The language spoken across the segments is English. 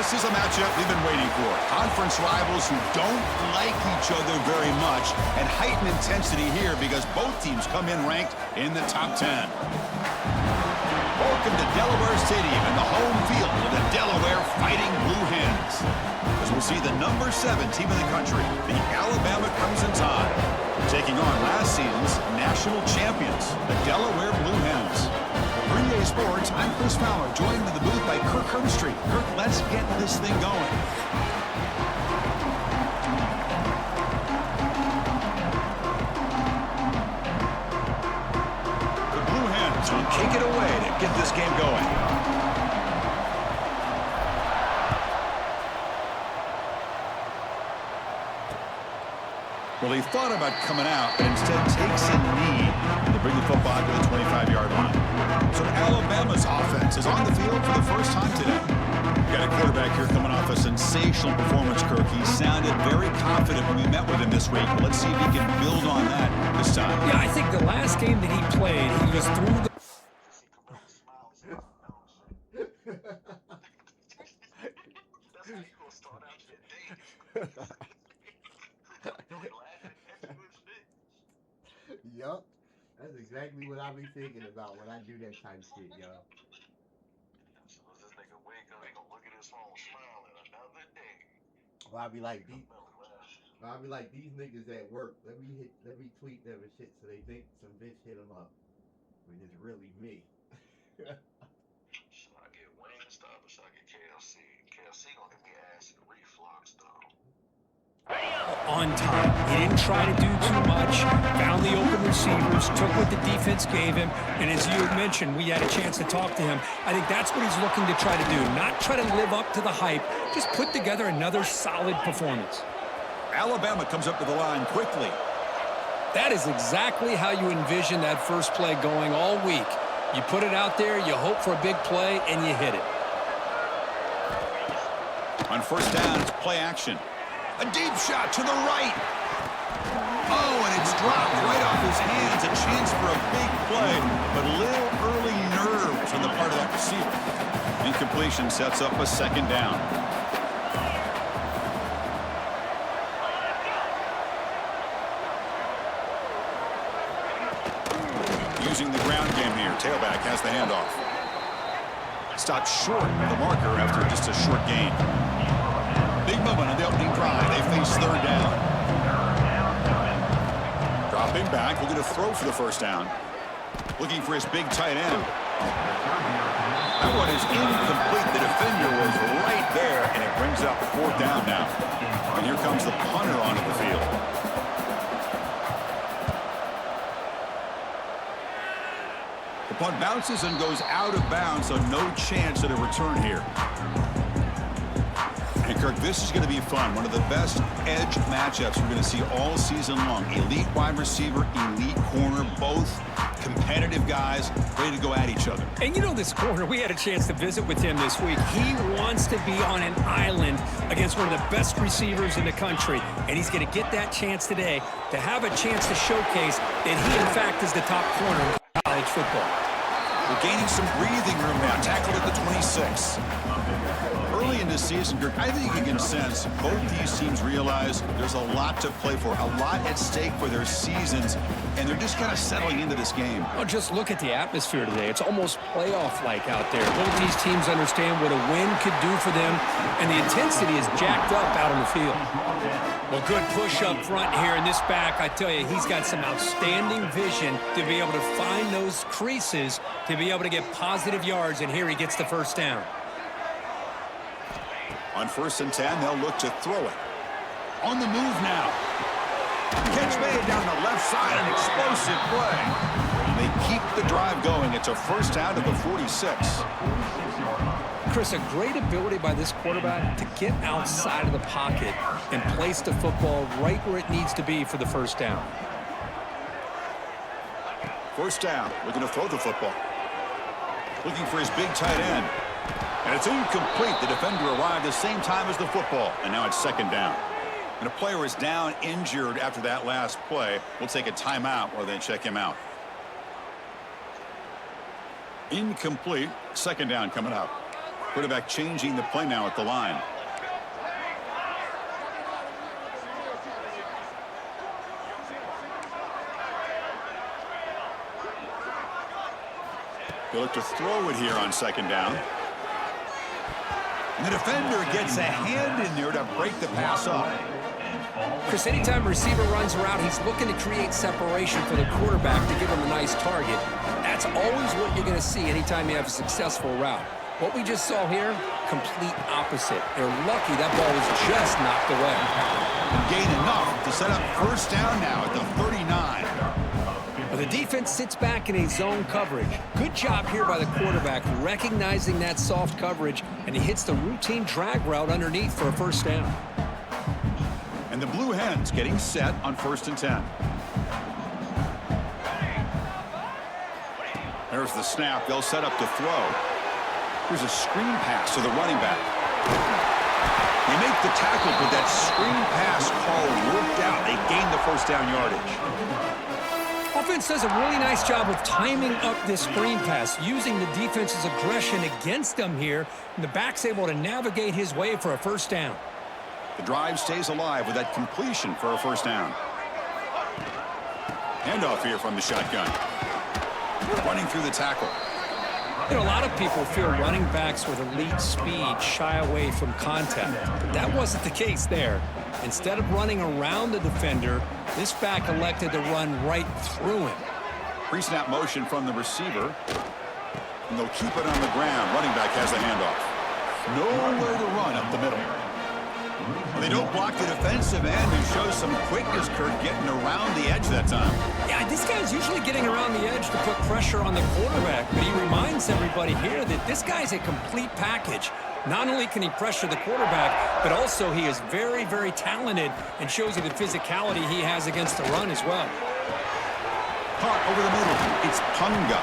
This is a matchup we've been waiting for. Conference rivals who don't like each other very much, and heightened intensity here because both teams come in ranked in the top 10. Welcome to Delaware Stadium and the home field of the Delaware Fighting Blue Hens. As we'll see the number 7 team in the country, the Alabama Crimson Tide, taking on last season's national champions, the Delaware Blue Hens. For ncaa Sports, I'm Chris Fowler, joined in the booth by Kirk Herbstreit. Kirk, let's get this thing going. The Blue Hens will kick it away to get this game going. Well, he thought about coming out, but instead takes a knee to bring the football to the 25-yard line. So Alabama's offense is on the field for the first time today. We've got a quarterback here coming off a sensational performance, Kirk. He sounded very confident when we met with him this week. Let's see if he can build on that this time. Yeah, I think the last game that he played, he was through the... Yup, that's exactly what I be thinking about when I do that type of shit, yo. So this nigga wake up, he gonna look at his phone, smiling another day. Or I'll be like, these niggas at work. Let me tweet them and shit so they think some bitch hit them up. When it's really me. Should I get Wingstop or should I get KFC? KFC gonna give me acid reflux though. On time. He didn't try to do too much, found the open receivers, took what the defense gave him, and as you had mentioned, we had a chance to talk to him. I think that's what he's looking to try to do, not try to live up to the hype, just put together another solid performance. Alabama comes up to the line quickly. That is exactly how you envision that first play going all week. You put it out there, you hope for a big play, and you hit it. On first down, it's play action. A deep shot to the right. Oh, and it's dropped right off his hands. A chance for a big play, but a little early nerves on the part of that receiver. Incompletion sets up a second down. Using the ground game here. Tailback has the handoff. Stopped short of the marker after just a short gain. Big movement on the opening drive. They face third down. Dropping back, looking to throw for the first down. Looking for his big tight end. That one is incomplete. The defender was right there, and it brings up fourth down now. And here comes the punter onto the field. The punt bounces and goes out of bounds, so no chance at a return here. And Kirk, this is going to be fun. One of the best edge matchups we're going to see all season long. Elite wide receiver, elite corner, both competitive guys ready to go at each other. And you know this corner, we had a chance to visit with him this week. He wants to be on an island against one of the best receivers in the country. And he's going to get that chance today to have a chance to showcase that he, in fact, is the top corner in college football. We're gaining some breathing room now. Tackled at the 26. Early in this season, Kirk, I think you can sense both these teams realize there's a lot to play for, a lot at stake for their seasons, and they're just kind of settling into this game. Oh, just look at the atmosphere today. It's almost playoff-like out there. Both these teams understand what a win could do for them, and the intensity is jacked up out on the field. Well, good push up front here in this back. I tell you, he's got some outstanding vision to be able to find those creases, to be able to get positive yards, and here he gets the first down. On 1st and 10, they'll look to throw it. On the move now. Catch made down the left side, an explosive play. They keep the drive going. It's a first down to the 46. Chris, a great ability by this quarterback to get outside of the pocket and place the football right where it needs to be for the first down. First down, looking to throw the football. Looking for his big tight end. And it's incomplete. The defender arrived the same time as the football. And now it's second down. And a player is down injured after that last play. We'll take a timeout or then check him out. Incomplete. Second down coming up. Quarterback changing the play now at the line. They look to throw it here on second down. And the defender gets a hand in there to break the pass up. Chris, anytime a receiver runs around, he's looking to create separation for the quarterback to give him a nice target. That's always what you're going to see anytime you have a successful route. What we just saw here, complete opposite. They're lucky that ball was just knocked away. And gain enough to set up first down now at the 39. Well, the defense sits back in a zone coverage. Good job here by the quarterback, recognizing that soft coverage, and he hits the routine drag route underneath for a first down. And the Blue Hens getting set on 1st and 10. There's the snap. They'll set up to throw. Here's a screen pass to the running back. They make the tackle, but that screen pass call worked out. They gain the first down yardage. Offense does a really nice job of timing up this screen pass, using the defense's aggression against them here, and the back's able to navigate his way for a first down. The drive stays alive with that completion for a first down. Handoff here from the shotgun. Running through the tackle. You know, a lot of people feel running backs with elite speed shy away from contact, but that wasn't the case there. Instead of running around the defender, this back elected to run right through him. Pre-snap motion from the receiver. And they'll keep it on the ground. Running back has the handoff. Nowhere to run up the middle. Well, they don't block the defensive end and show some quickness, Kurt, getting around the edge that time. Yeah, this guy's usually getting around the edge to put pressure on the quarterback, but he reminds everybody here that this guy's a complete package. Not only can he pressure the quarterback, but also he is very, very talented and shows you the physicality he has against the run as well. Caught over the middle. It's Punga.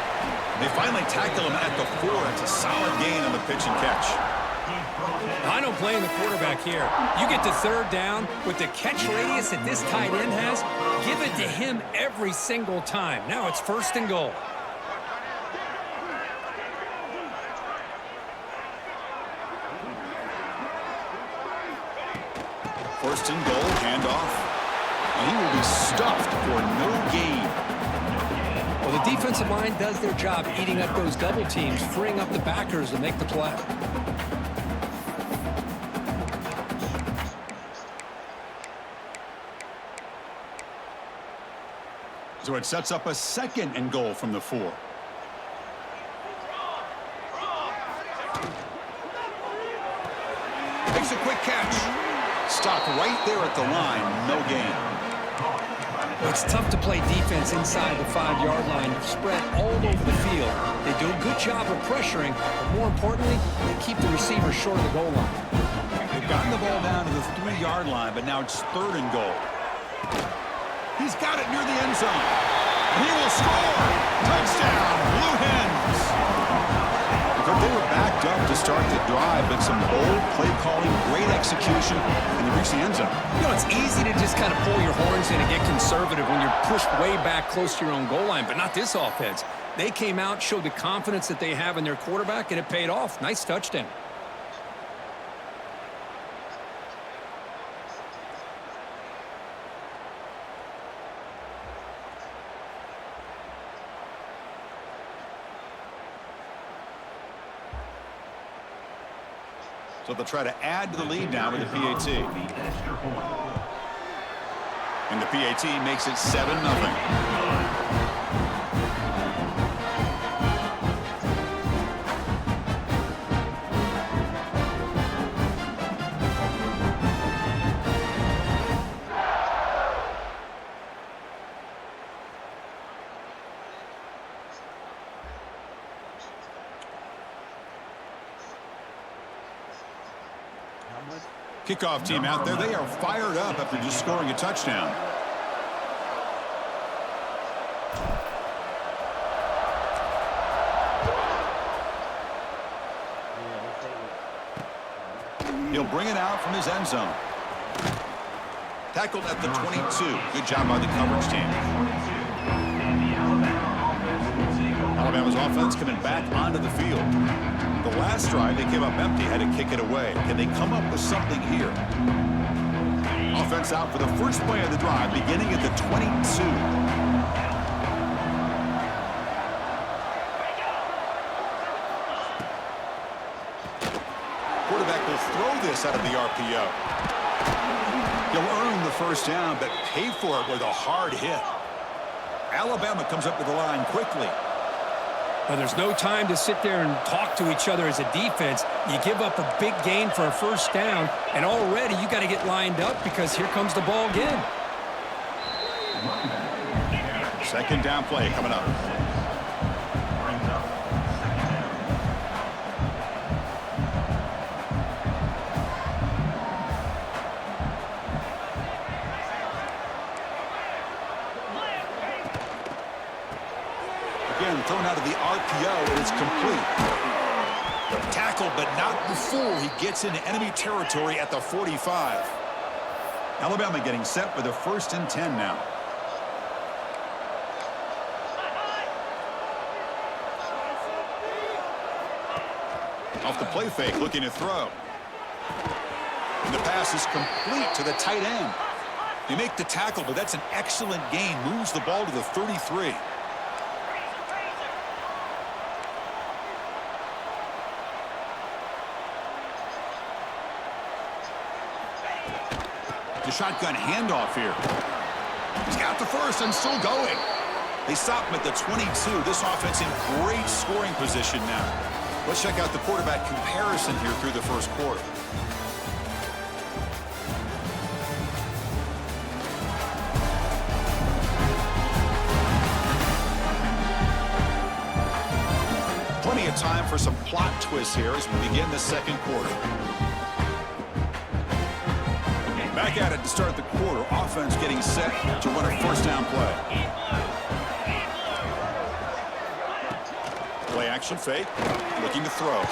They finally tackle him at the 4. It's a solid gain on the pitch and catch. I don't blame the quarterback here. You get to third down with the catch radius that this tight end has, give it to him every single time. Now it's 1st and goal. First and goal, handoff. And he will be stuffed for no gain. Well, the defensive line does their job eating up those double teams, freeing up the backers to make the play. So it sets up a 2nd and goal from the 4. Makes a quick catch. Stopped right there at the line. No gain. It's tough to play defense inside the 5-yard line, spread all over the field. They do a good job of pressuring, but more importantly, they keep the receiver short of the goal line. They've gotten the ball down to the 3-yard line, but now it's 3rd and goal. He's got it near the end zone. He will score. Touchdown, Blue Hens. Because they were backed up to start the drive, but some bold play calling, great execution, and they reach the end zone. You know, it's easy to just kind of pull your horns in and get conservative when you're pushed way back close to your own goal line, but not this offense. They came out, showed the confidence that they have in their quarterback, and it paid off. Nice touchdown. So they'll try to add to the lead now with the PAT. And the PAT makes it 7-0. Kickoff team out there. They are fired up after just scoring a touchdown. He'll bring it out from his end zone. Tackled at the 22. Good job by the coverage team. Alabama's offense coming back onto the field. The last drive, they came up empty, had to kick it away. Can they come up with something here? Offense out for the first play of the drive, beginning at the 22. Quarterback will throw this out of the RPO. He'll earn the first down, but pay for it with a hard hit. Alabama comes up with the line quickly. Well, there's no time to sit there and talk to each other as a defense. You give up a big gain for a first down, and already you got to get lined up because here comes the ball again. Second down play coming up. Again, thrown out of the RPO, and it's complete. Tackled, but not before he gets into enemy territory at the 45. Alabama getting set for the 1st and 10 now. Off the play fake, looking to throw. And the pass is complete to the tight end. They make the tackle, but that's an excellent gain. Moves the ball to the 33. The shotgun handoff here. He's got the first and still going. They stop him at the 22. This offense in great scoring position now. Let's check out the quarterback comparison here through the first quarter. Plenty of time for some plot twists here as we begin the second quarter. Back at it to start the quarter. Offense getting set to run a first down play. Play action fake. Looking to throw.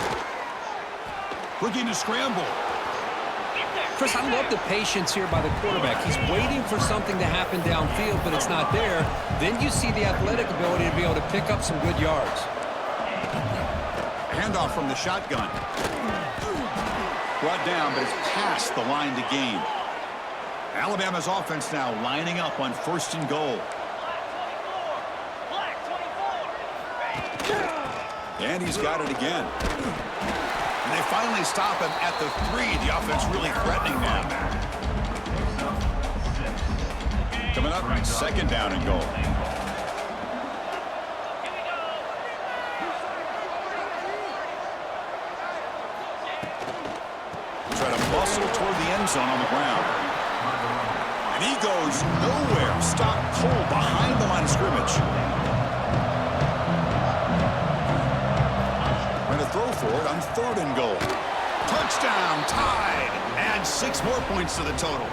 Looking to scramble. Chris, I love the patience here by the quarterback. He's waiting for something to happen downfield, but it's not there. Then you see the athletic ability to be able to pick up some good yards. Handoff from the shotgun. Brought down, but it's past the line to gain. Alabama's offense now lining up on 1st and goal. And he's got it again. And they finally stop him at the 3. The offense really threatening now. Coming up, 2nd down and goal. Try to muscle toward the end zone on the ground. And he goes nowhere. Stopped cold behind the line of scrimmage. And a throw for it on 3rd and goal. Touchdown, tied, and 6 more points to the total.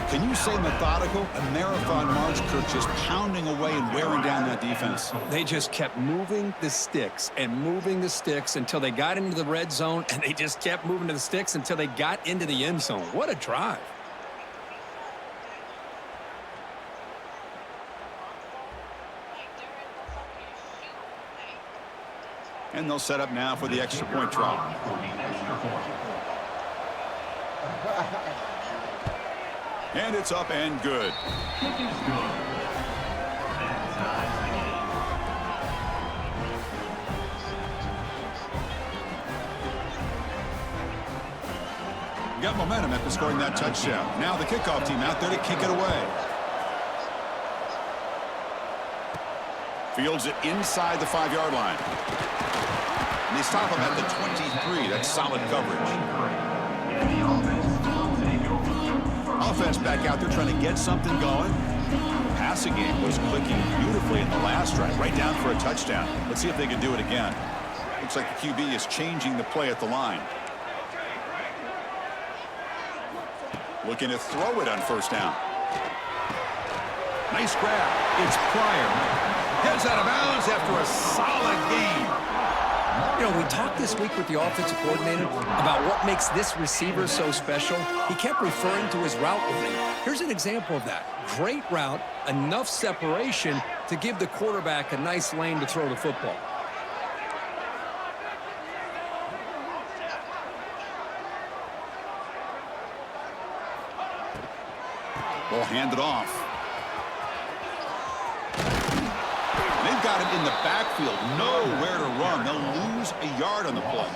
Can you say methodical? A marathon march, Kirk, just pounding away and wearing down that defense. They just kept moving the sticks and moving the sticks until they got into the red zone, and they just kept moving to the sticks until they got into the end zone. What a drive. And they'll set up now for the extra point try. And it's up and good. Got momentum after scoring that touchdown. Now the kickoff team out there to kick it away. Fields it inside the 5-yard line. And they stop him at the 23. That's solid coverage. Offense back out there trying to get something going. Passing game was clicking beautifully in the last drive, right down for a touchdown. Let's see if they can do it again. Looks like the QB is changing the play at the line. Looking to throw it on 1st down. Nice grab. It's Pryor. Heads out of bounds after a solid game. You know, we talked this week with the offensive coordinator about what makes this receiver so special. He kept referring to his route running. Here's an example of that. Great route, enough separation to give the quarterback a nice lane to throw the football. Ball handed off. They've got him in the backfield. Nowhere to run. They'll lose a yard on the play.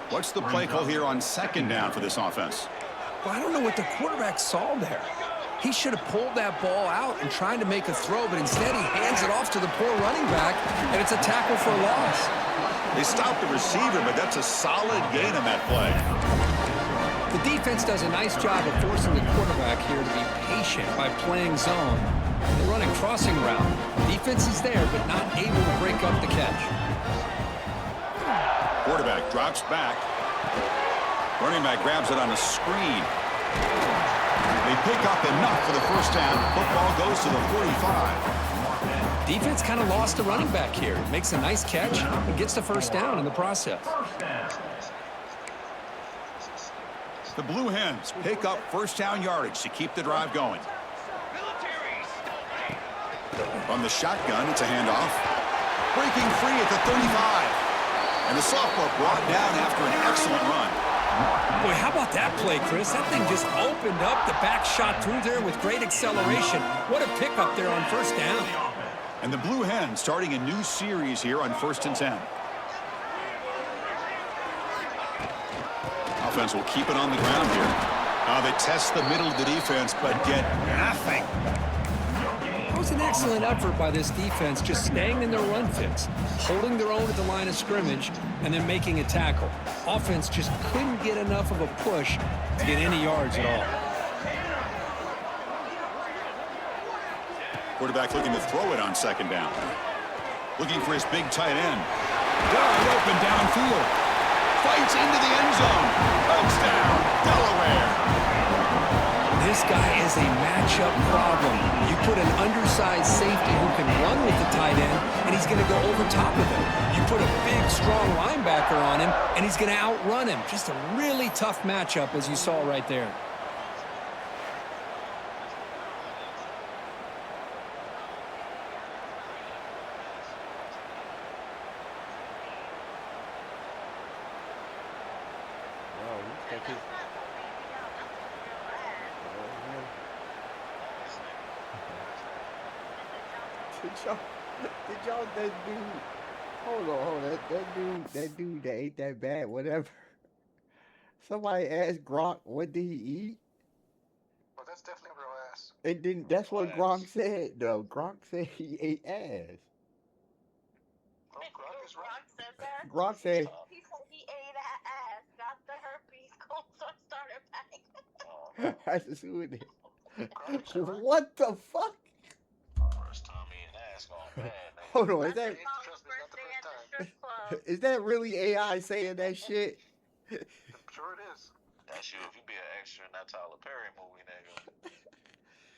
What's the play call here on second down for this offense? Well, I don't know what the quarterback saw there. He should have pulled that ball out and tried to make a throw, but instead he hands it off to the poor running back, and it's a tackle for a loss. They stopped the receiver, but that's a solid gain on that play. The defense does a nice job of forcing the quarterback here to be patient by playing zone. They run a crossing route. Defense is there, but not able to break up the catch. Quarterback drops back. Running back grabs it on a screen. They pick up enough for the first down. Football goes to the 45. Defense kind of lost the running back here. Makes a nice catch and gets the first down in the process. The Blue Hens pick up first down yardage to keep the drive going. From the shotgun, it's a handoff. Breaking free at the 35. And the sophomore brought down after an excellent run. Boy, how about that play, Chris? That thing just opened up. The back shot through there with great acceleration. What a pickup there on first down. And the Blue Hens starting a new series here on 1st and 10. Offense will keep it on the ground here. They test the middle of the defense, but get nothing. It was an excellent effort by this defense, just staying in their run fits, holding their own at the line of scrimmage, and then making a tackle. Offense just couldn't get enough of a push to get any yards at all. Quarterback looking to throw it on second down. Looking for his big tight end. Wide open downfield. Fights into the end zone. Touchdown, Delaware. This guy is a matchup problem. You put an undersized safety who can run with the tight end, and he's going to go over top of him. You put a big, strong linebacker on him, and he's going to outrun him. Just a really tough matchup, as you saw right there. Did y'all that dude? Hold on. That dude that ate that bad, whatever. Somebody asked Gronk, what did he eat? Well, that's definitely a real ass. And then that's what Gronk said, though. Gronk said he ate ass. Oh, Gronk is right. Gronk said that. Gronk said, He said he ate ass, got the herpes, cold sore started back. that's who it is. Gronk is right. What the fuck? First time eating ass gone bad, man. Hold on, Trust me, it's not the strip club. is that really AI saying that shit? I'm sure it is. That's you if you be an extra in that Tyler Perry movie, nigga.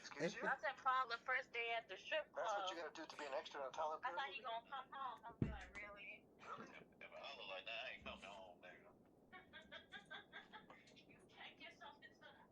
Excuse you? I said Paul the first day at the strip club. That's what you gotta do to be an extra in a Tyler I Perry thought movie. you gonna come home. I'm like, really? Really? If I look like that, I ain't coming home, nigga. You can't get something to that.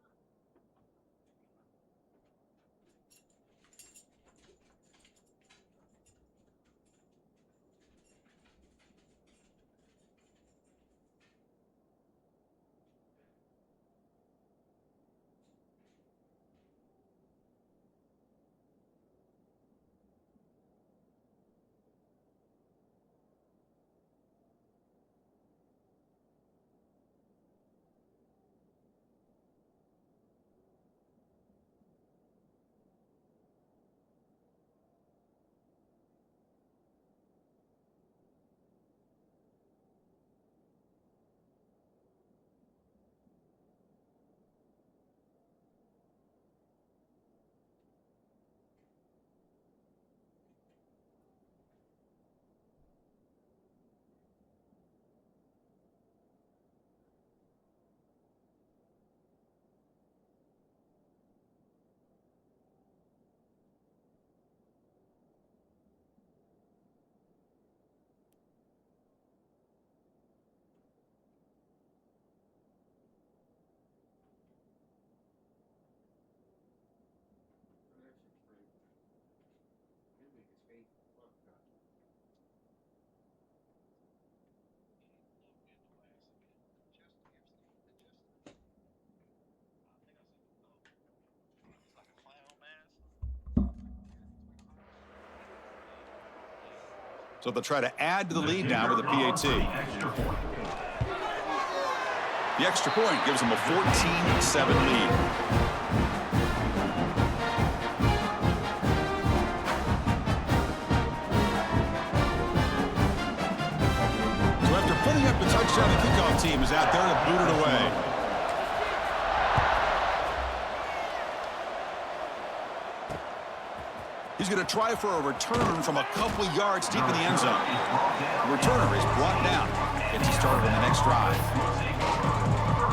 So they'll try to add to the lead now with a PAT. The extra point gives them a 14-7 lead. So after putting up the touchdown, the kickoff team is out there to boot it away. He's going to try for a return from a couple yards deep in the end zone. The returner is brought down. Gets you started on the next drive.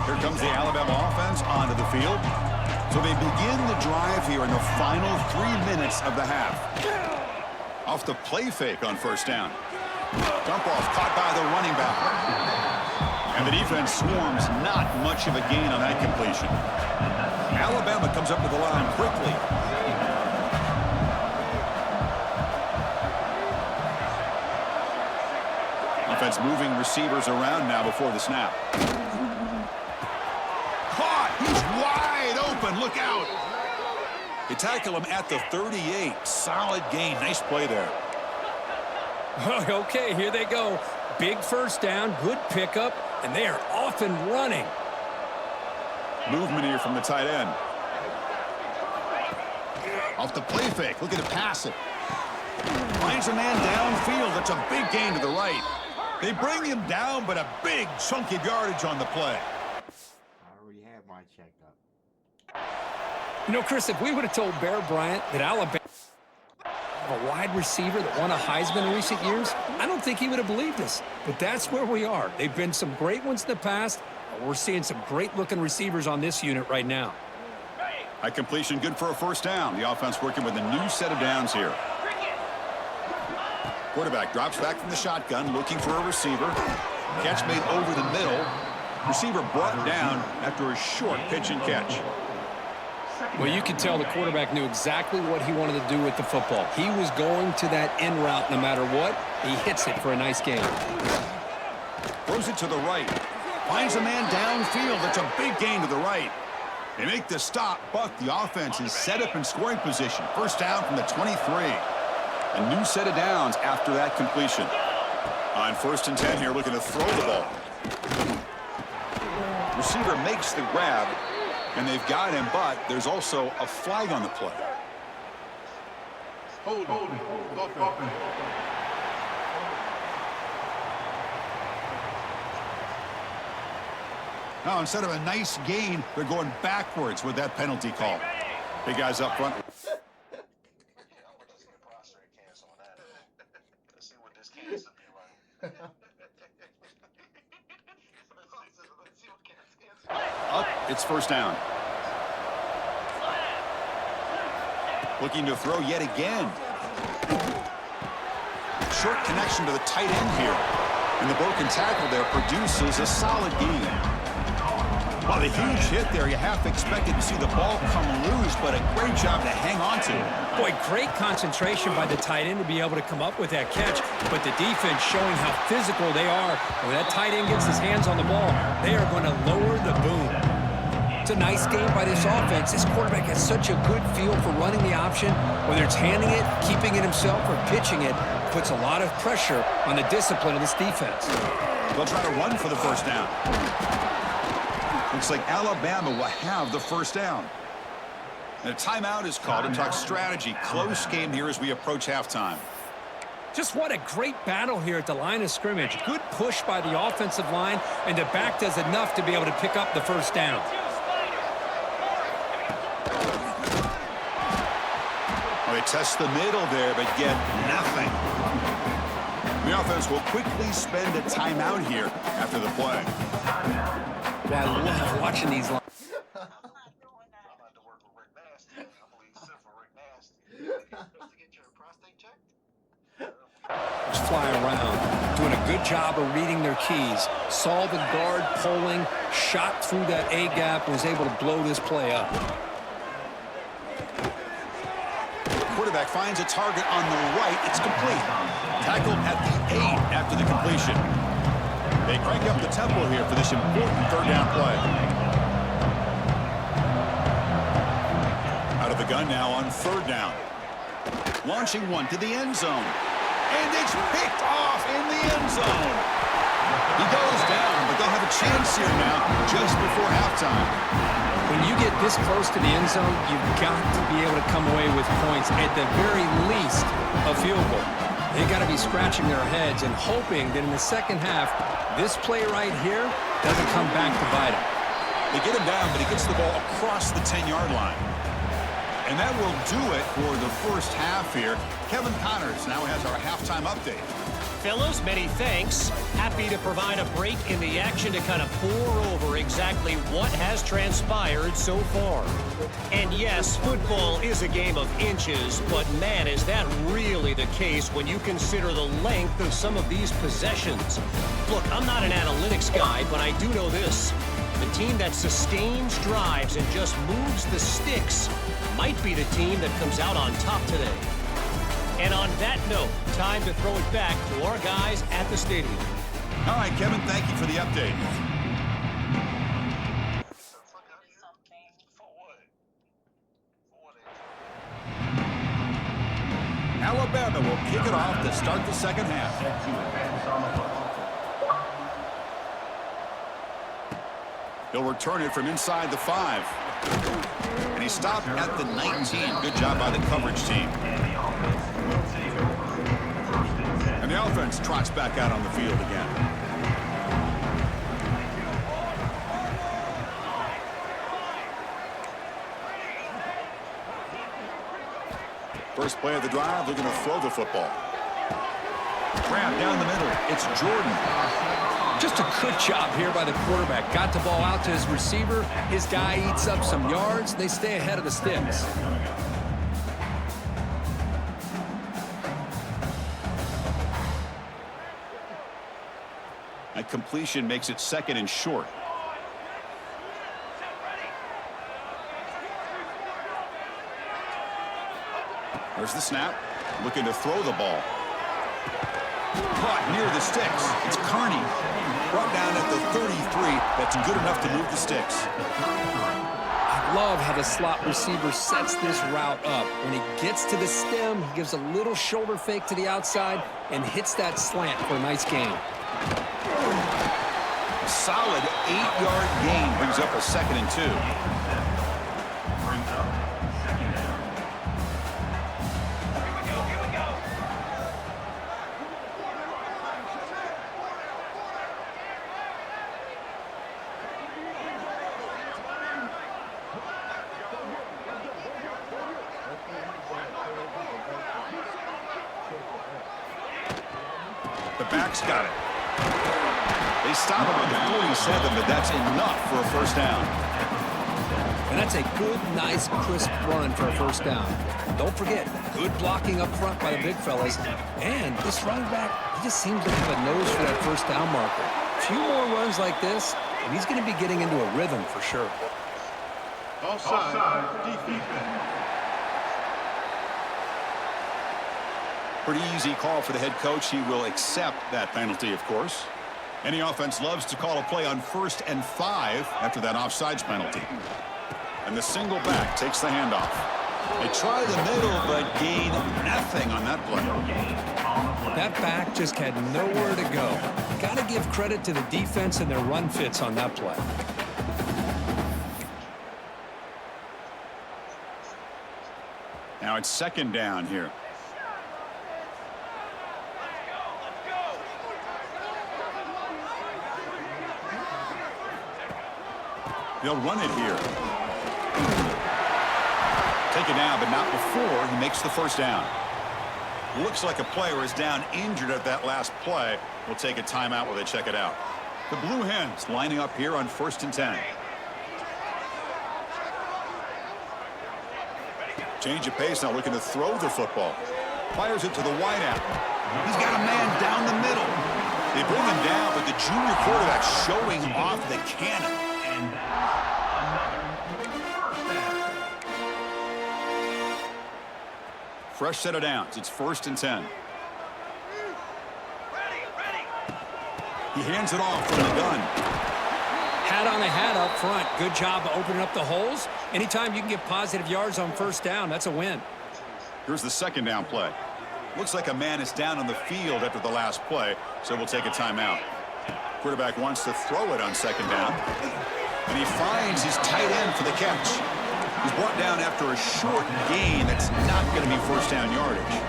Here comes the Alabama offense onto the field. So they begin the drive here in the final 3 minutes of the half. Off the play fake on first down. Dump off caught by the running back. And the defense swarms, not much of a gain on that completion. Alabama comes up to the line quickly. Offense moving receivers around now before the snap. Caught! He's wide open. Look out! They tackle him at the 38. Solid gain. Nice play there. Okay, here they go. Big first down, good pickup, and they are off and running. Movement here from the tight end. Off the play fake. Look at it pass it. Finds a man downfield. That's a big gain to the right. They bring him down, but a big chunk of yardage on the play. I already have mine checked up. You know, Chris, if we would have told Bear Bryant that Alabama a wide receiver that won a Heisman in recent years, I don't think he would have believed us. But that's where we are. They've been some great ones in the past. And we're seeing some great-looking receivers on this unit right now. High completion, good for a first down. The offense working with a new set of downs here. Quarterback drops back from the shotgun, looking for a receiver. Catch made over the middle. Receiver brought down after a short pitch and catch. Well, you can tell the quarterback knew exactly what he wanted to do with the football. He was going to that in route no matter what. He hits it for a nice gain. Throws it to the right. Finds a man downfield. That's a big gain to the right. They make the stop, but the offense is set up in scoring position. First down from the 23. A new set of downs after that completion. On 1st and 10 here, looking to throw the ball. Receiver makes the grab, and they've got him, but there's also a flag on the play. Hold on. Now, instead of a nice gain, they're going backwards with that penalty call. Big guys up front. Up, it's first down. Looking to throw yet again. Short connection to the tight end here. And the broken tackle there produces a solid gain. Well, the huge hit there, you half expected to see the ball come loose, but a great job to hang on to. Boy, great concentration by the tight end to be able to come up with that catch, but the defense showing how physical they are. When that tight end gets his hands on the ball, they are going to lower the boom. It's a nice game by this offense. This quarterback has such a good feel for running the option, whether it's handing it, keeping it himself, or pitching it. Puts a lot of pressure on the discipline of this defense. They'll try to run for the first down. Looks like Alabama will have the first down. And a timeout is called to talk strategy. Close game here as we approach halftime. Just what a great battle here at the line of scrimmage. Good push by the offensive line, and the back does enough to be able to pick up the first down. Well, they test the middle there, but get nothing. The offense will quickly spend a timeout here after the play. Well, I love watching these lines. Just fly around, doing a good job of reading their keys. Saw the guard pulling, shot through that A-gap, was able to blow this play up. Quarterback finds a target on the right. It's complete. Tackled at the 8 after the completion. They crank up the tempo here for this important third down play. Out of the gun now on third down. Launching one to the end zone. And it's picked off in the end zone. He goes down, but they'll have a chance here now just before halftime. When you get this close to the end zone, you've got to be able to come away with points, at the very least a field goal. They got to be scratching their heads and hoping that in the second half, this play right here doesn't come back to bite them. They get him down, but he gets the ball across the 10-yard line. And that will do it for the first half here. Kevin Connors now has our halftime update. Fellas, many thanks. Happy to provide a break in the action to kind of pour over exactly what has transpired so far. And yes, football is a game of inches, but man, is that really the case when you consider the length of some of these possessions. Look, I'm not an analytics guy, but I do know this. The team that sustains drives and just moves the sticks might be the team that comes out on top today. And on that note, time to throw it back to our guys at the stadium. All right, Kevin, thank you for the update. Alabama will kick it off to start the second half. He'll return it from inside the 5. And he stopped at the 19. Good job by the coverage team. And the offense trots back out on the field again. First play of the drive, they're going to throw the football. Grab down the middle. It's Jordan. Just a good job here by the quarterback. Got the ball out to his receiver. His guy eats up some yards. They stay ahead of the sticks. That completion makes it second and short. There's the snap. Looking to throw the ball. Caught near the sticks. It's Kearney. Brought down at the 33. That's good enough to move the sticks. I love how the slot receiver sets this route up. When he gets to the stem, he gives a little shoulder fake to the outside and hits that slant for a nice gain. Solid 8-yard gain brings up a 2nd and 2. The back's got it. They stop him at the 47, but that's enough for a first down. And that's a good, nice, crisp run for a first down. Don't forget, good blocking up front by the big fellas. And this running back, he just seems to have a nose for that first down marker. A few more runs like this, and he's going to be getting into a rhythm for sure. Offside, defense. Pretty easy call for the head coach. He will accept that penalty, of course. Any offense loves to call a play on 1st and 5 after that offsides penalty. And the single back takes the handoff. They try the middle, but gain nothing on that play. That back just had nowhere to go. Got to give credit to the defense and their run fits on that play. Now it's 2nd down here. They'll run it here. Take it down, but not before he makes the first down. Looks like a player is down injured at that last play. We'll take a timeout while they check it out. The Blue Hens lining up here on 1st and 10. Change of pace now, looking to throw the football. Fires it to the wideout. He's got a man down the middle. They bring him down, but the junior quarterback showing off the cannon. Fresh set of downs. It's 1st and 10. He hands it off from the gun. Hat on the hat up front. Good job opening up the holes. Anytime you can get positive yards on first down, that's a win. Here's the 2nd down play. Looks like a man is down on the field after the last play, so we'll take a timeout. Quarterback wants to throw it on second down, and he finds his tight end for the catch. He's brought down after a short gain that's not going to be first down yardage.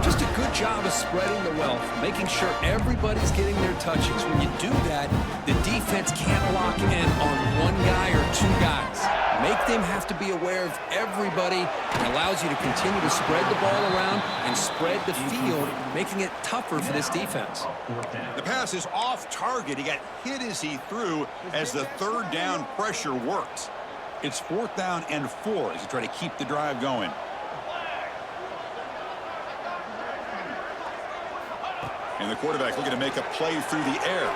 Just a good job of spreading the wealth, making sure everybody's getting their touches. When you do that, the defense can't lock in on one guy or two guys. Make them have to be aware of everybody. It allows you to continue to spread the ball around and spread the field, making it tougher for this defense. The pass is off target. He got hit as he threw as the third down pressure worked. It's 4th down and 4 as you try to keep the drive going. And the quarterback looking to make a play through the air.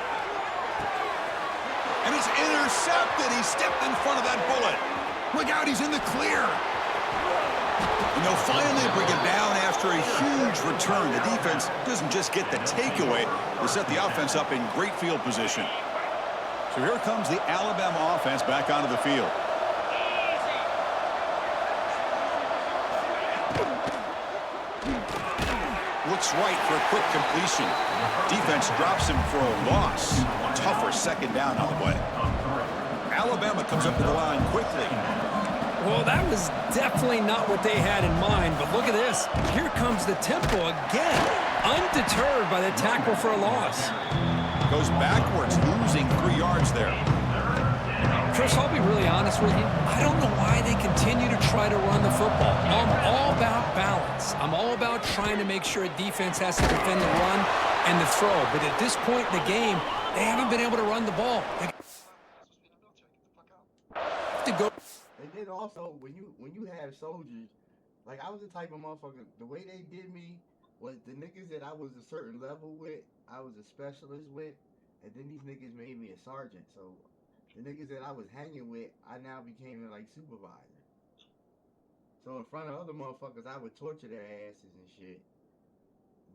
And it's intercepted. He stepped in front of that bullet. Look out, he's in the clear. And they'll finally bring him down after a huge return. The defense doesn't just get the takeaway. They set the offense up in great field position. So here comes the Alabama offense back onto the field. Looks right for a quick completion. Defense drops him for a loss. Tougher second down on the way. Alabama comes up to the line quickly. Well, that was definitely not what they had in mind, but look at this. Here comes the tempo again. Undeterred by the tackle for a loss. Goes backwards, losing 3 yards there. Chris, I'll be really honest with you. I don't know why they continue to try to run the football. I'm all about balance. I'm all about trying to make sure a defense has to defend the run and the throw. But at this point in the game, they haven't been able to run the ball. They have to go. And then also, when you have soldiers, like I was the type of motherfucker, the way they did me was the niggas that I was a certain level with, I was a specialist with, and then these niggas made me a sergeant. So the niggas that I was hanging with, I now became like supervisor. So in front of other motherfuckers, I would torture their asses and shit.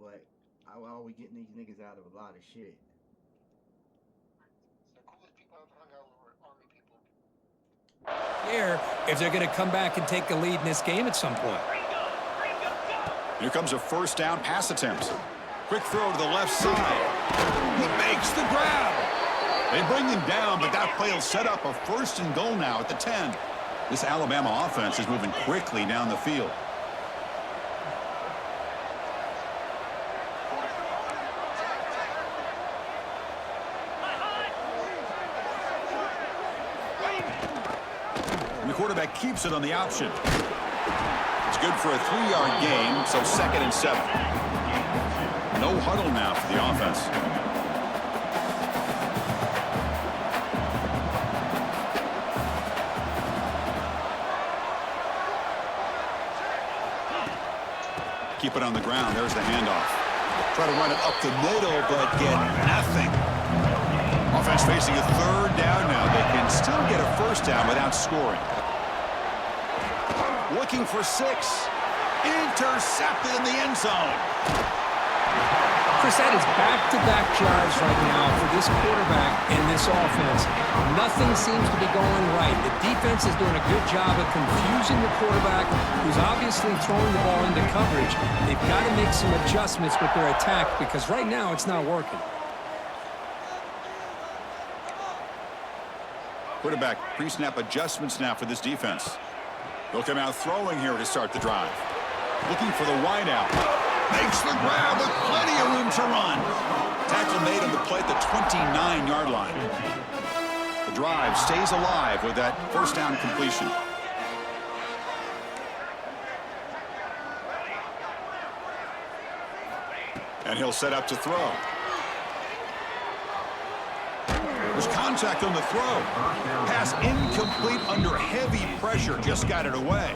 But I was always getting these niggas out of a lot of shit. The coolest people I've hung out with were Army people. Here, if they're going to come back and take the lead in this game at some point. Here comes a first down pass attempt. Quick throw to the left side. He makes the grab. They bring him down, but that play will set up a 1st and goal now at the 10. This Alabama offense is moving quickly down the field. And the quarterback keeps it on the option. It's good for a 3-yard gain, so 2nd and 7. No huddle now for the offense. Keep it on the ground. There's the handoff. Try to run it up the middle, but get nothing. Offense facing a 3rd down now. They can still get a 1st down without scoring. Looking for 6. Intercepted in the end zone. Chris, that is back-to-back drives right now for this quarterback and this offense. Nothing seems to be going right. The defense is doing a good job of confusing the quarterback, who's obviously throwing the ball into coverage. They've got to make some adjustments with their attack because right now it's not working. Quarterback pre-snap adjustments now for this defense. They'll come out throwing here to start the drive. Looking for the wideout. Makes the grab with plenty of room to run. Tackle made on the play at the 29-yard line. The drive stays alive with that 1st down completion. And he'll set up to throw. There's contact on the throw. Pass incomplete under heavy pressure. Just got it away.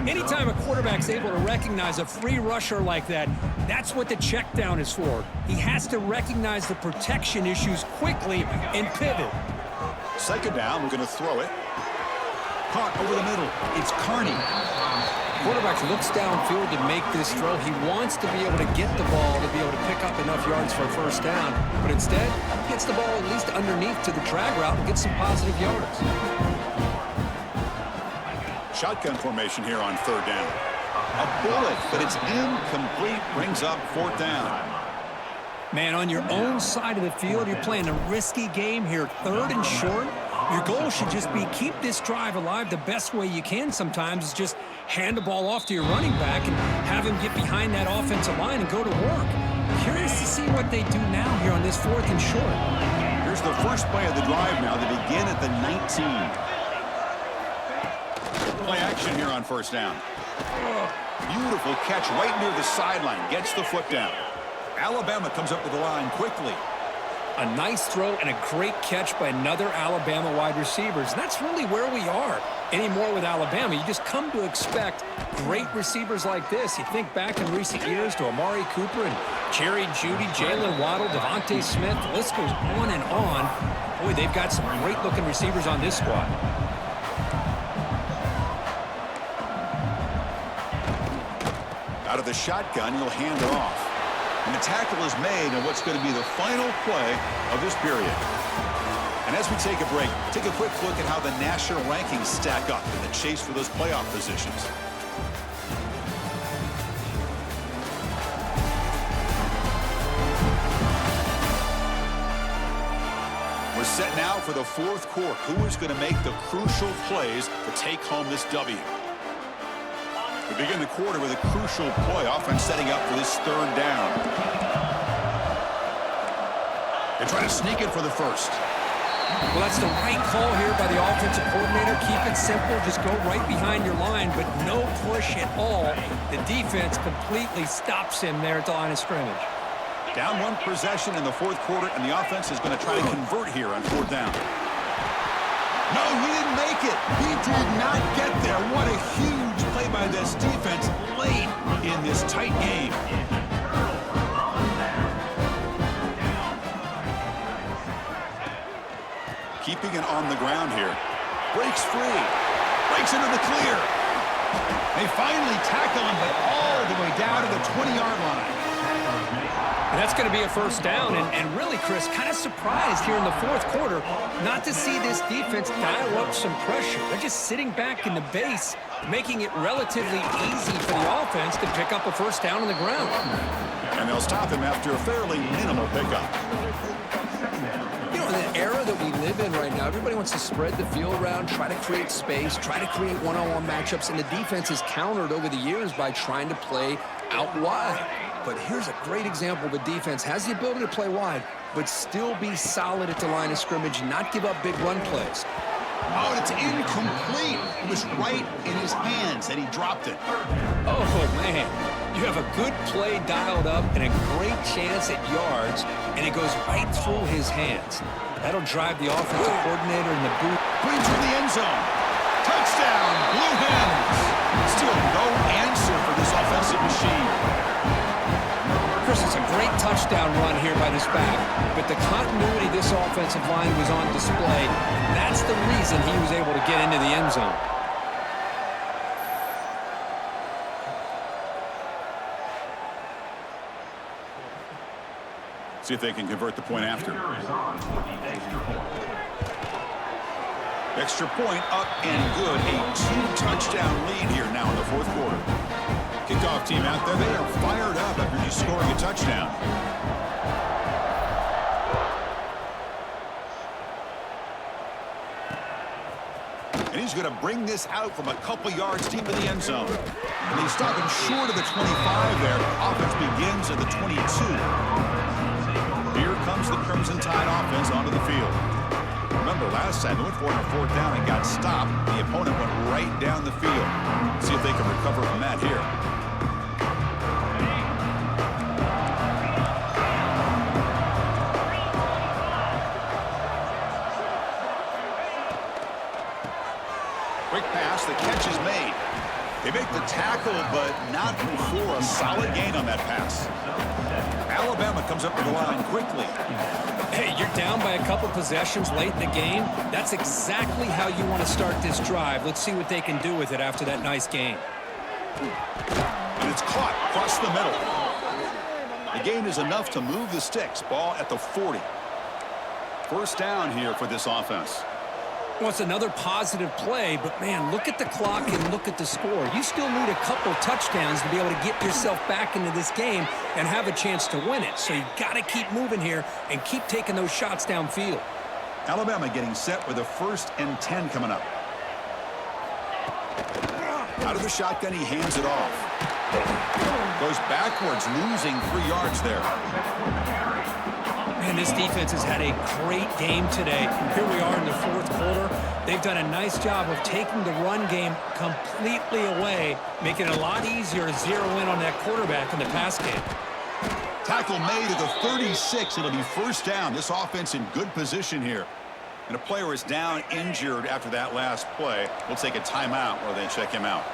Anytime a quarterback's able to recognize a free rusher like that, that's what the check down is for. He has to recognize the protection issues quickly and pivot. 2nd down, we're going to throw it. Caught over the middle. It's Carney. Quarterback looks downfield to make this throw. He wants to be able to get the ball to be able to pick up enough yards for a 1st down, but instead, he gets the ball at least underneath to the drag route and gets some positive yards. Shotgun formation here on 3rd down. A bullet, but it's incomplete. Brings up 4th down. Man, on your own side of the field, you're playing a risky game here, 3rd and short. Your goal should just be keep this drive alive the best way you can sometimes is just hand the ball off to your running back and have him get behind that offensive line and go to work. Curious to see what they do now here on this 4th and short. Here's the first play of the drive now. They begin at the 19. Play action here on 1st down. Beautiful catch right near the sideline. Gets the foot down. Alabama comes up to the line quickly. A nice throw and a great catch by another Alabama wide receivers. And that's really where we are anymore with Alabama. You just come to expect great receivers like this. You think back in recent years to Amari Cooper and Jerry Jeudy, Jalen Waddle, Devontae Smith. The list goes on and on. Boy, they've got some great-looking receivers on this squad. Out of the shotgun, he'll hand it off. And the tackle is made on what's going to be the final play of this period. And as we take a break, take a quick look at how the national rankings stack up in the chase for those playoff positions. We're set now for the 4th quarter. Who is going to make the crucial plays to take home this W? We begin the quarter with a crucial play. Offense setting up for this 3rd down. They try to sneak it for the 1st. Well, that's the right call here by the offensive coordinator. Keep it simple. Just go right behind your line, but no push at all. The defense completely stops him there at the line of scrimmage. Down 1 possession in the 4th quarter, and the offense is going to try to convert here on 4th down. No, he didn't make it. He did not get there. What a huge play by this defense late in this tight game. Keeping it on the ground here. Breaks free. Breaks into the clear. They finally tackle him, but all the way down to the 20-yard line. And that's going to be a 1st down. And really, Chris, kind of surprised here in the 4th quarter not to see this defense dial up some pressure. They're just sitting back in the base, making it relatively easy for the offense to pick up a 1st down on the ground. And they'll stop him after a fairly minimal pickup. You know, in the era that we live in right now, everybody wants to spread the field around, try to create space, try to create one-on-one matchups, and the defense is countered over the years by trying to play out wide. But here's a great example. The defense has the ability to play wide, but still be solid at the line of scrimmage, not give up big run plays. Oh, it's incomplete. It was right in his hands, and he dropped it. Oh, man. You have a good play dialed up and a great chance at yards, and it goes right through his hands. That'll drive the offensive coordinator in the boot. Brings to the end zone. Touchdown, Blue Hens. Still no answer for this offensive machine. Chris, it's a great touchdown run here by this back, but the continuity this offensive line was on display. That's the reason he was able to get into the end zone. See if they can convert the point after. Extra point up and good. A 2-touchdown lead here now in the 4th quarter. Kickoff team out there, they are fired up after just scoring a touchdown. And he's going to bring this out from a couple yards deep in the end zone. And they stop him short of the 25 there. Offense begins at the 22. Here comes the Crimson Tide offense onto the field. Remember, last time they went for it on 4th down and got stopped. The opponent went right down the field. See if they can recover from that here. Quick pass, the catch is made. They make the tackle, but not before a solid gain on that pass. Alabama comes up to the line quickly. Hey, you're down by a couple possessions late in the game. That's exactly how you want to start this drive. Let's see what they can do with it after that nice game. And it's caught across the middle. The gain is enough to move the sticks. Ball at the 40. 1st down here for this offense. Well, it's another positive play, but, man, look at the clock and look at the score. You still need a couple touchdowns to be able to get yourself back into this game and have a chance to win it. So you got to keep moving here and keep taking those shots downfield. Alabama getting set with a 1st and 10 coming up. Out of the shotgun, he hands it off. Goes backwards, losing 3 yards there. Man, this defense has had a great game today. Here we are in the 4th quarter. They've done a nice job of taking the run game completely away, making it a lot easier to zero in on that quarterback in the pass game. Tackle made at the 36. It'll be 1st down. This offense in good position here. And a player is down injured after that last play. We'll take a timeout while they check him out.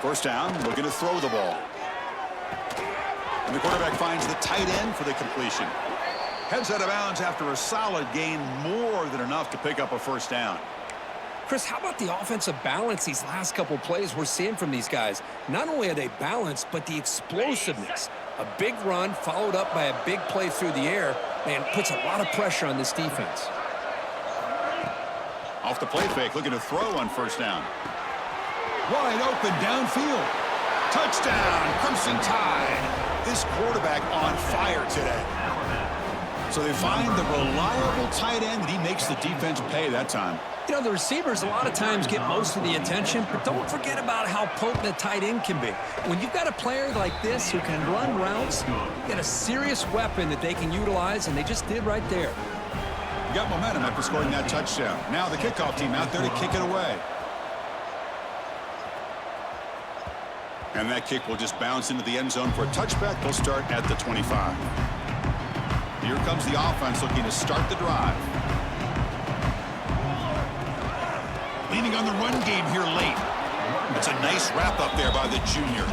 1st down, looking to throw the ball. And the quarterback finds the tight end for the completion. Heads out of bounds after a solid gain, more than enough to pick up a 1st down. Chris, how about the offensive balance these last couple plays we're seeing from these guys? Not only are they balanced, but the explosiveness. A big run followed up by a big play through the air, man, puts a lot of pressure on this defense. Off the play fake, looking to throw on 1st down. Wide open downfield. Touchdown, Crimson Tide. This quarterback on fire today. So they find the reliable tight end, and he makes the defense pay that time. You know, the receivers a lot of times get most of the attention, but don't forget about how potent a tight end can be. When you've got a player like this who can run routes, you get a serious weapon that they can utilize, and they just did right there. You got momentum after scoring that touchdown. Now the kickoff team out there to kick it away. And that kick will just bounce into the end zone for a touchback. They'll start at the 25. Here comes the offense looking to start the drive. Leaning on the run game here late. It's a nice wrap up there by the junior.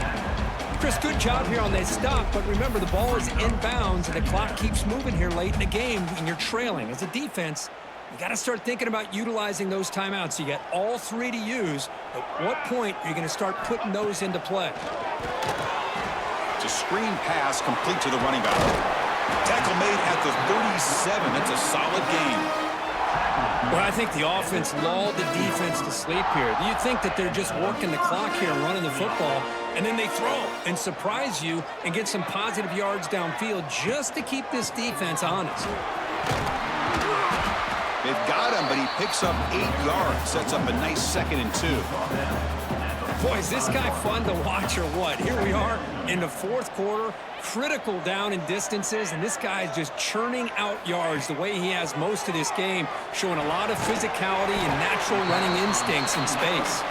Chris, good job here on that stop, but remember the ball is inbounds and the clock keeps moving here late in the game and you're trailing. As a defense, you got to start thinking about utilizing those timeouts. You got all 3 to use. At what point are you going to start putting those into play? It's a screen pass complete to the running back. Tackle made at the 37. That's a solid game. Well, I think the offense lulled the defense to sleep here. You think that they're just working the clock here and running the football, and then they throw and surprise you and get some positive yards downfield just to keep this defense honest. They've got him, but he picks up 8 yards. Sets up a nice 2nd and 2. Boy, is this guy fun to watch or what? Here we are in the 4th quarter, critical down in distances, and this guy is just churning out yards the way he has most of this game, showing a lot of physicality and natural running instincts in space.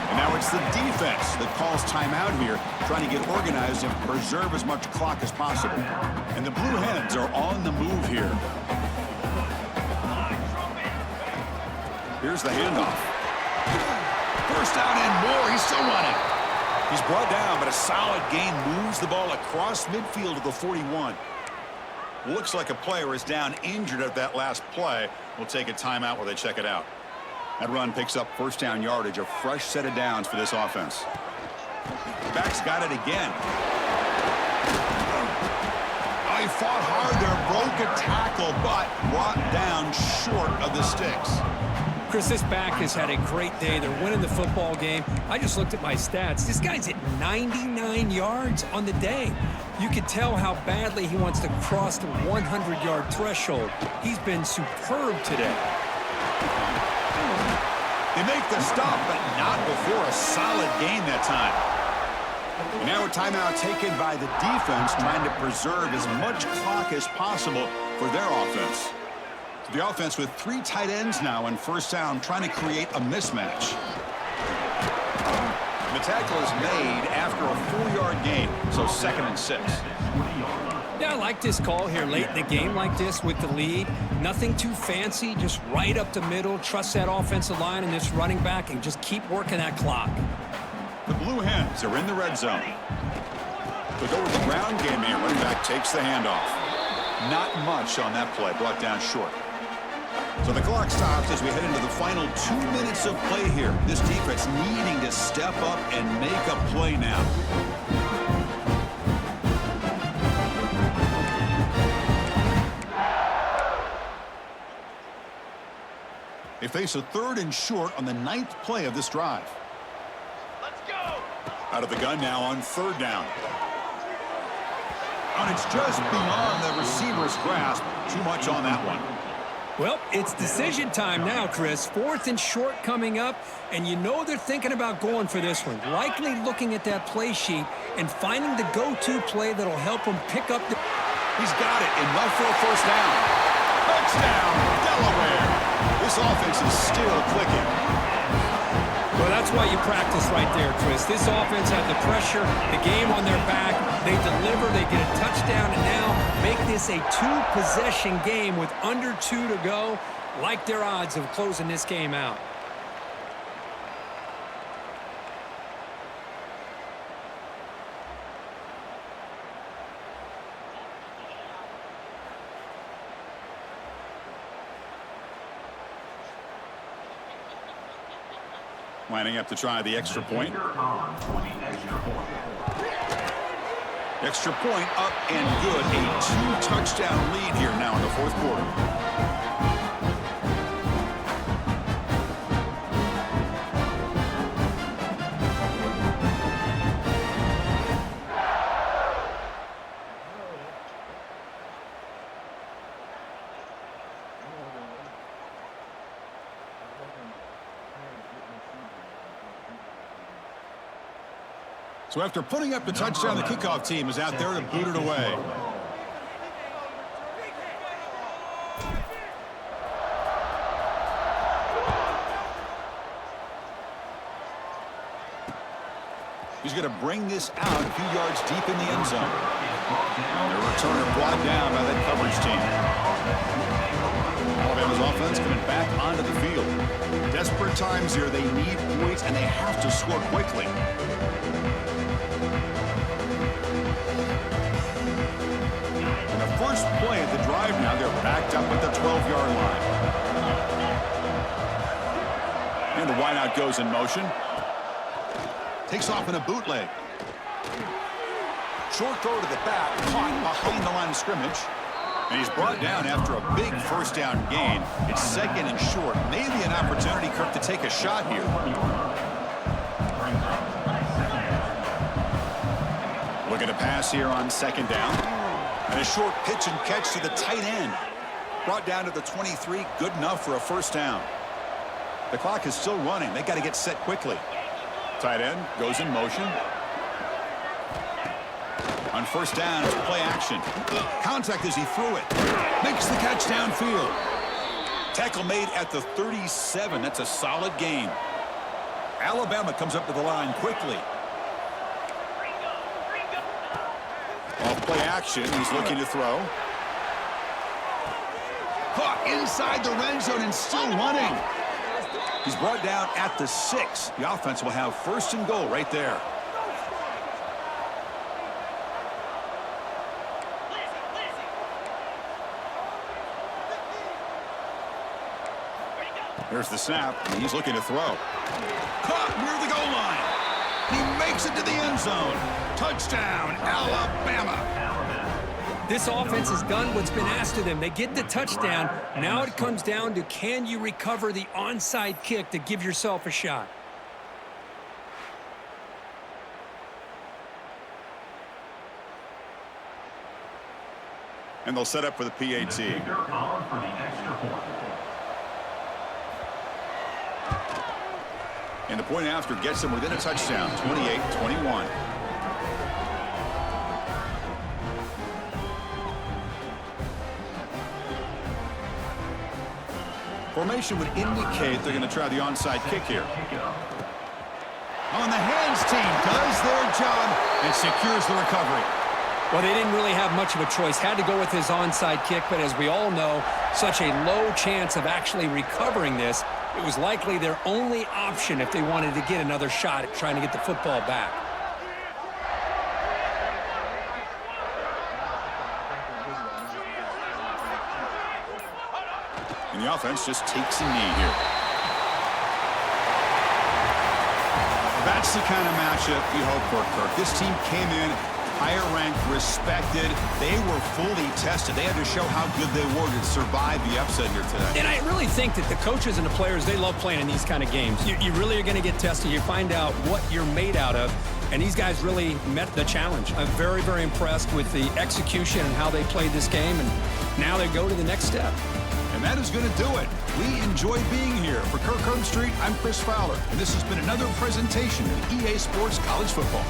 And now it's the defense that calls timeout here, trying to get organized and preserve as much clock as possible. And the Blue Hens are on the move here. Here's the handoff. 1st down and more. He's still running. He's brought down, but a solid gain moves the ball across midfield to the 41. Looks like a player is down injured at that last play. We'll take a timeout while they check it out. That run picks up 1st down yardage, a fresh set of downs for this offense. The back's got it again. Oh, he fought hard there, broke a tackle, but brought down short of the sticks. Chris, this back has had a great day. They're winning the football game. I just looked at my stats. This guy's at 99 yards on the day. You can tell how badly he wants to cross the 100-yard threshold. He's been superb today. They make the stop, but not before a solid gain that time. And now a timeout taken by the defense, trying to preserve as much clock as possible for their offense. The offense with 3 tight ends now on 1st down, trying to create a mismatch. The tackle is made after a 4-yard gain, so 2nd and 6. Yeah, I like this call here late in the game like this with the lead. Nothing too fancy, just right up the middle. Trust that offensive line and this running back and just keep working that clock. The Blue Hens are in the red zone. They go with the ground game here. Running back takes the handoff. Not much on that play, brought down short. So the clock stops as we head into the final 2 minutes of play here. This defense needing to step up and make a play now. face a 3rd and short on the 9th play of this drive. Let's go. Out of the gun now on 3rd down. And it's just beyond the receiver's grasp. Too much on that one. Well, it's decision time now, Chris. 4th and short coming up, and you know they're thinking about going for this one. Likely looking at that play sheet and finding the go-to play that'll help them pick up the... He's got it, enough for a 1st down. Touchdown, Delaware. This offense is still clicking. Well, that's why you practice right there, Chris. This offense had the pressure, the game on their back. They deliver, they get a touchdown, and now make this a 2-possession game with under 2 to go. Like their odds of closing this game out. Lining up to try the extra point. Extra point up and good. A 2-touchdown lead here now in the 4th quarter. So after putting up the touchdown, the kickoff team is out there to boot it away. He's going to bring this out a few yards deep in the end zone. The returner brought down by that coverage team. Alabama's offense coming back onto the field. Desperate times here. They need points, and they have to score quickly. And the first play of the drive now, they're backed up at the 12-yard line. And the wideout goes in motion. Takes off in a bootleg. Short throw to the back, caught behind the line of scrimmage. And he's brought down after a big 1st down gain. It's 2nd and short. Maybe an opportunity, Kirk, to take a shot here. Looking to pass here on 2nd down. And a short pitch and catch to the tight end. Brought down to the 23, good enough for a 1st down. The clock is still running. They got to get set quickly. Tight end goes in motion. On 1st down, it's play action. Contact as he threw it. Makes the catch downfield. Tackle made at the 37. That's a solid gain. Alabama comes up to the line quickly. Off play action, he's looking to throw. Caught inside the red zone and still running. He's brought down at the 6. The offense will have 1st and goal right there. There's the snap. He's looking to throw. Caught near the goal line. He makes it to the end zone. Touchdown, Alabama. This offense has done what's been asked of them. They get the touchdown. Now it comes down to, can you recover the onside kick to give yourself a shot? And they'll set up for the PAT. And the point after gets them within a touchdown, 28-21. Formation would indicate they're going to try the onside kick here. On the hands team does their job and secures the recovery. Well, they didn't really have much of a choice. Had to go with his onside kick, but as we all know, such a low chance of actually recovering this. It was likely their only option if they wanted to get another shot at trying to get the football back. And the offense just takes a knee here. That's the kind of matchup you hope for, Kirk. This team came in higher ranked, respected. They were fully tested. They had to show how good they were to survive the upset here today. And I really think that the coaches and the players, they love playing in these kind of games. You really are going to get tested. You find out what you're made out of. And these guys really met the challenge. I'm very, very impressed with the execution and how they played this game. And now they go to the next step. And that is going to do it. We enjoy being here. For Kirk Herbstreit, I'm Chris Fowler. And this has been another presentation of EA Sports College Football.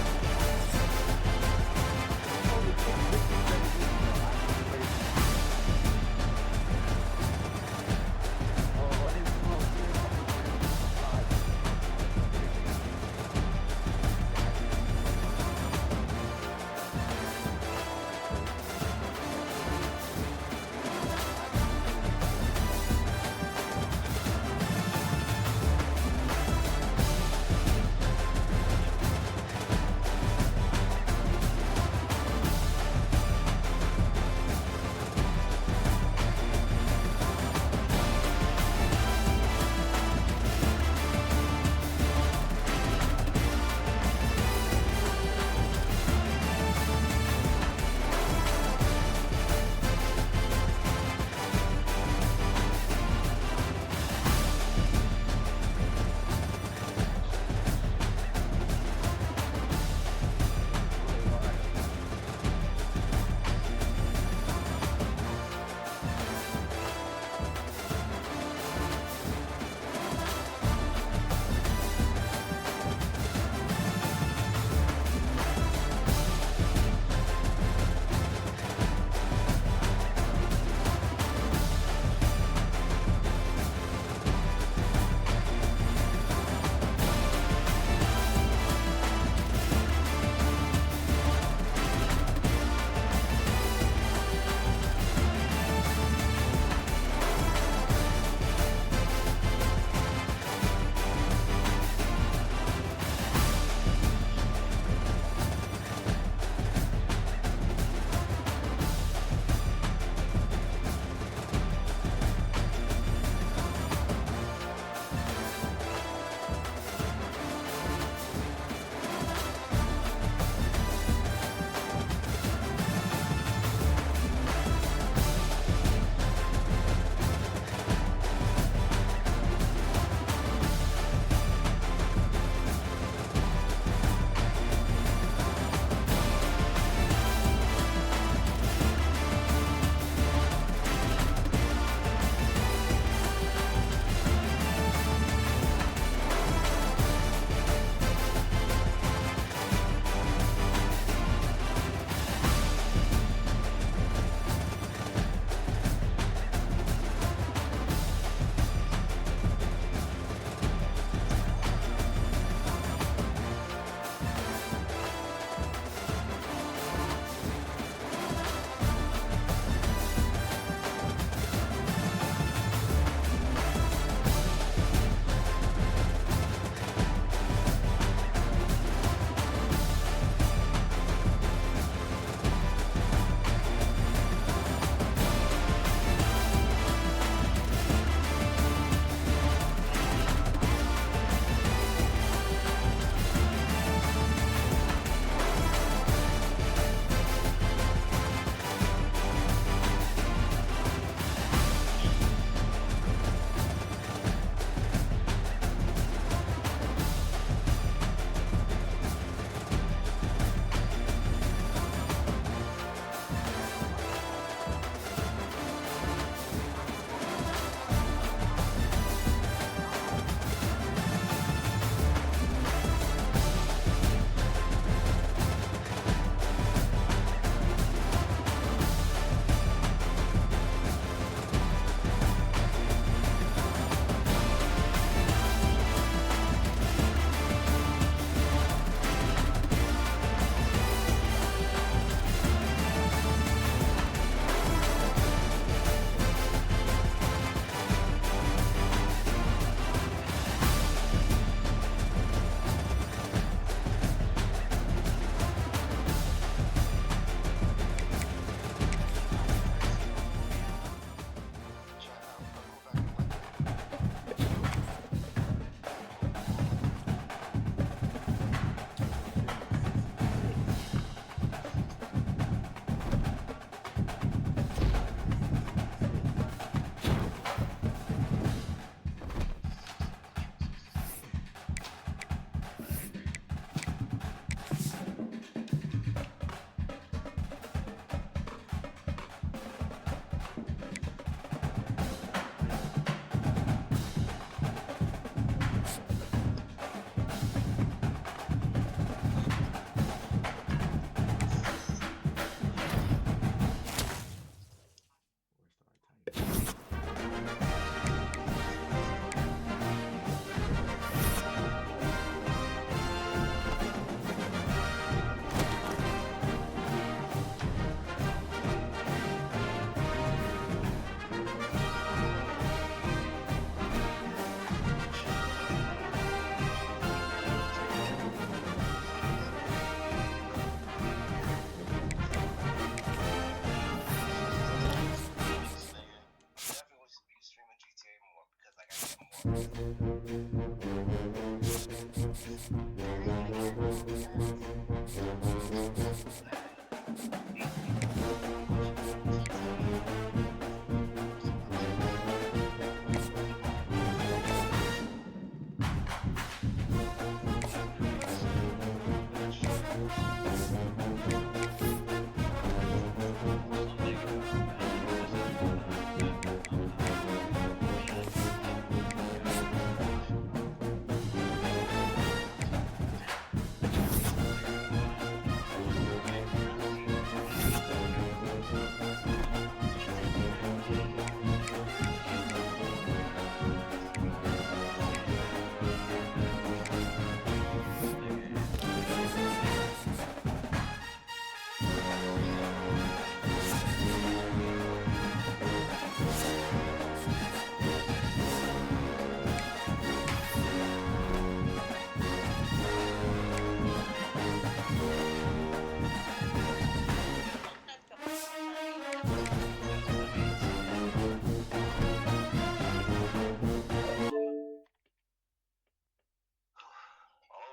Oh,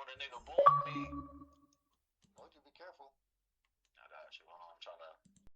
the nigga boomed me.